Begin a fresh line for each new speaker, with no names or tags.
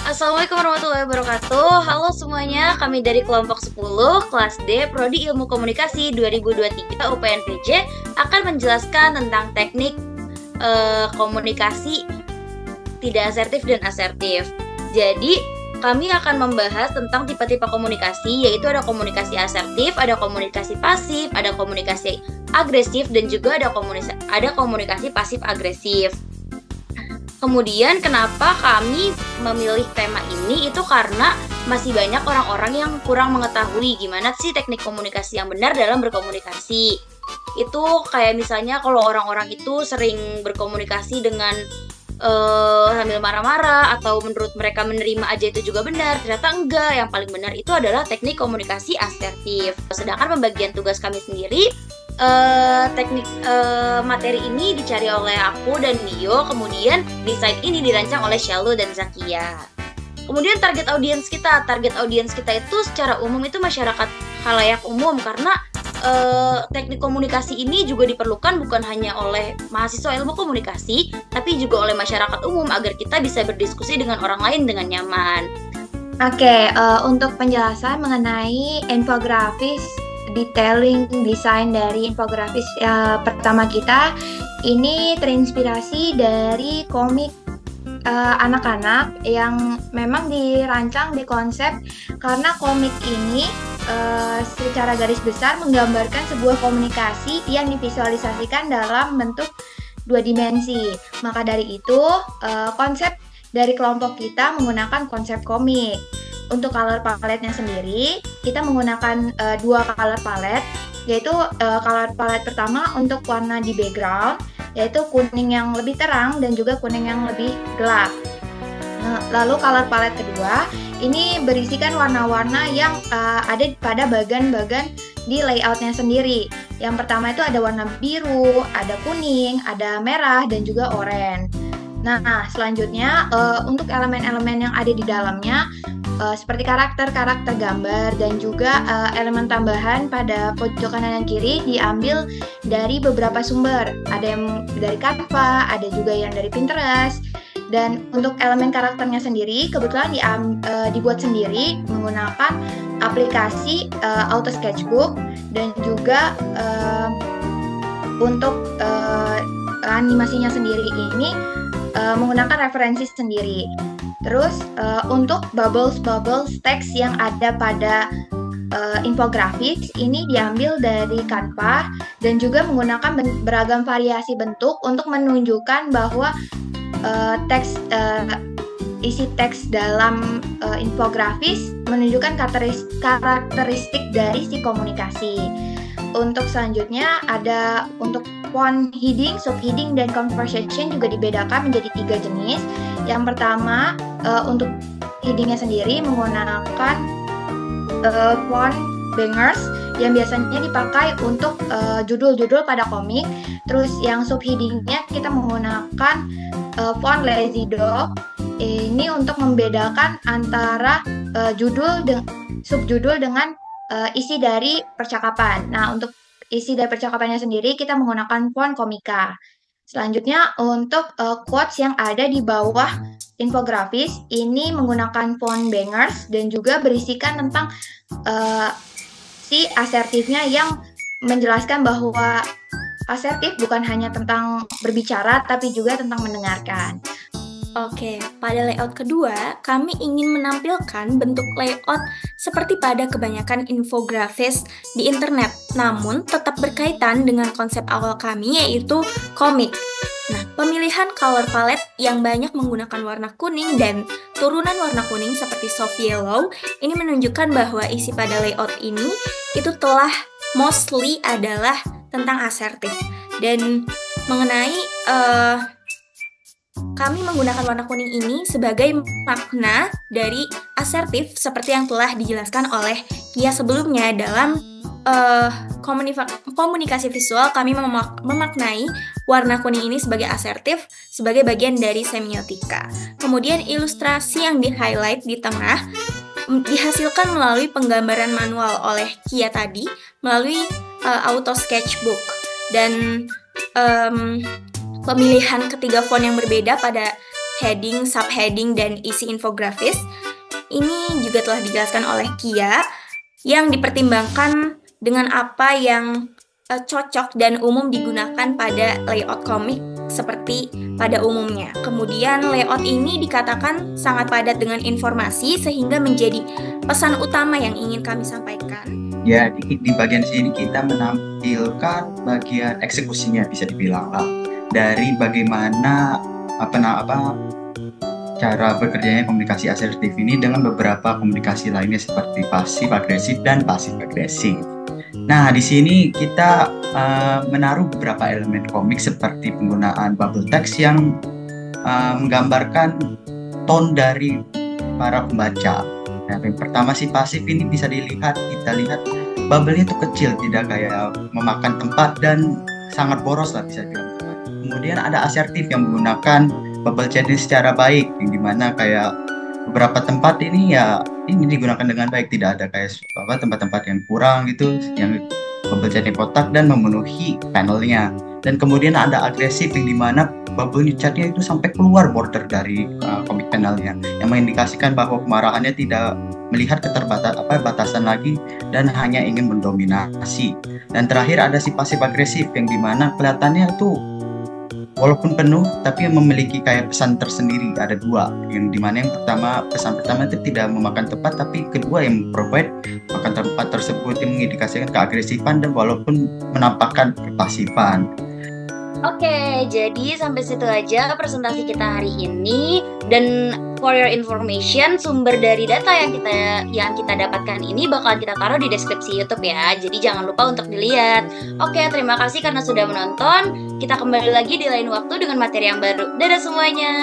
Assalamualaikum warahmatullahi wabarakatuh. Halo semuanya, kami dari kelompok 10 kelas D Prodi Ilmu Komunikasi 2023 UPNPJ akan menjelaskan tentang teknik komunikasi tidak asertif dan asertif. Jadi, kami akan membahas tentang tipe-tipe komunikasi, yaitu ada komunikasi asertif, ada komunikasi pasif, ada komunikasi agresif, dan juga ada komunikasi pasif-agresif. Kemudian kenapa kami memilih tema ini itu karena masih banyak orang-orang yang kurang mengetahui gimana sih teknik komunikasi yang benar dalam berkomunikasi. Itu kayak misalnya kalau orang-orang itu sering berkomunikasi dengan sambil marah-marah atau menurut mereka menerima aja itu juga benar, ternyata enggak. Yang paling benar itu adalah teknik komunikasi asertif. Sedangkan pembagian tugas kami sendiri, teknik materi ini dicari oleh aku dan Mio, kemudian desain ini dirancang oleh Shallo dan Zakia. Kemudian target audiens kita itu secara umum itu masyarakat khalayak umum, karena teknik komunikasi ini juga diperlukan bukan hanya oleh mahasiswa ilmu komunikasi, tapi juga oleh masyarakat umum agar kita bisa berdiskusi dengan orang lain dengan nyaman.
Oke, untuk penjelasan mengenai infografis, detailing desain dari infografis pertama kita, ini terinspirasi dari komik anak-anak yang memang dirancang di konsep karena komik ini secara garis besar menggambarkan sebuah komunikasi yang divisualisasikan dalam bentuk dua dimensi. Maka dari itu konsep dari kelompok kita menggunakan konsep komik. Untuk color palette-nya sendiri kita menggunakan dua color palette, yaitu color palette pertama untuk warna di background, yaitu kuning yang lebih terang dan juga kuning yang lebih gelap. Lalu color palette kedua ini berisikan warna-warna yang ada pada bagan-bagan di layoutnya sendiri. Yang pertama itu ada warna biru, ada kuning, ada merah, dan juga oranye. Nah, selanjutnya untuk elemen-elemen yang ada di dalamnya seperti karakter-karakter gambar dan juga elemen tambahan pada pojok kanan dan kiri diambil dari beberapa sumber. Ada yang dari Canva, ada juga yang dari Pinterest. Dan untuk elemen karakternya sendiri kebetulan dibuat sendiri menggunakan aplikasi Auto Sketchbook, dan juga untuk animasinya sendiri ini menggunakan referensi sendiri. Terus untuk bubbles teks yang ada pada infografis ini diambil dari Canva dan juga menggunakan beragam variasi bentuk untuk menunjukkan bahwa isi teks dalam infografis menunjukkan karakteristik dari si komunikasi. Untuk selanjutnya ada untuk font heading, subheading, dan conversation juga dibedakan menjadi 3 jenis. Yang pertama untuk headingnya sendiri menggunakan font bangers yang biasanya dipakai untuk judul-judul pada komik. Terus yang subheadingnya kita menggunakan font lazy dog. Ini untuk membedakan antara subjudul dengan isi dari percakapan. Nah, untuk isi dari percakapannya sendiri kita menggunakan font komika. Selanjutnya untuk quotes yang ada di bawah infografis ini menggunakan font bangers dan juga berisikan tentang si asertifnya yang menjelaskan bahwa asertif bukan hanya tentang berbicara tapi juga tentang mendengarkan.
Oke, pada layout kedua, kami ingin menampilkan bentuk layout seperti pada kebanyakan infografis di internet, namun tetap berkaitan dengan konsep awal kami, yaitu komik. Nah, pemilihan color palette yang banyak menggunakan warna kuning dan turunan warna kuning seperti soft yellow, ini menunjukkan bahwa isi pada layout ini itu telah mostly adalah tentang asertif. Dan mengenai kami menggunakan warna kuning ini sebagai makna dari asertif seperti yang telah dijelaskan oleh Kia sebelumnya. Dalam komunikasi visual, kami memaknai warna kuning ini sebagai asertif sebagai bagian dari semiotika. Kemudian ilustrasi yang di-highlight di tengah dihasilkan melalui penggambaran manual oleh Kia tadi melalui Auto Sketchbook. Dan pemilihan ketiga font yang berbeda pada heading, subheading, dan isi infografis. Ini juga telah dijelaskan oleh Kia, yang dipertimbangkan dengan apa yang cocok dan umum digunakan pada layout komik seperti pada umumnya. Kemudian layout ini dikatakan sangat padat dengan informasi sehingga menjadi pesan utama yang ingin kami sampaikan.
Ya, di bagian sini kita menampilkan bagian eksekusinya, bisa dibilang lah, dari bagaimana cara bekerjanya komunikasi asertif ini dengan beberapa komunikasi lainnya seperti pasif agresif dan pasif agresif. Nah, di sini kita menaruh beberapa elemen komik seperti penggunaan bubble text yang menggambarkan tone dari para pembaca. Nah, yang pertama si pasif ini bisa kita lihat bubble-nya itu kecil, tidak kayak memakan tempat dan sangat boros lah bisa dibilang. Kemudian ada asertif yang menggunakan bubble chatting secara baik, yang dimana kayak beberapa tempat ini digunakan dengan baik, tidak ada kayak tempat-tempat yang kurang gitu, yang bubble chatting kotak dan memenuhi panelnya. Dan kemudian ada agresif yang dimana bubble chatnya itu sampai keluar border dari komik panelnya, yang mengindikasikan bahwa kemarahannya tidak melihat batasan lagi dan hanya ingin mendominasi. Dan terakhir ada si pasif agresif yang dimana kelihatannya itu walaupun penuh tapi memiliki kayak pesan tersendiri. Ada dua, yang dimana yang pesan pertama itu tidak memakan tempat, tapi kedua yang provide makan tempat tersebut yang mengindikasikan keagresifan dan walaupun menampakkan kepasifan.
Oke, jadi sampai situ aja presentasi kita hari ini. Dan for your information, sumber dari data yang kita dapatkan ini bakal kita taruh di deskripsi YouTube ya. Jadi jangan lupa untuk dilihat. Oke, terima kasih karena sudah menonton. Kita kembali lagi di lain waktu dengan materi yang baru. Dadah semuanya.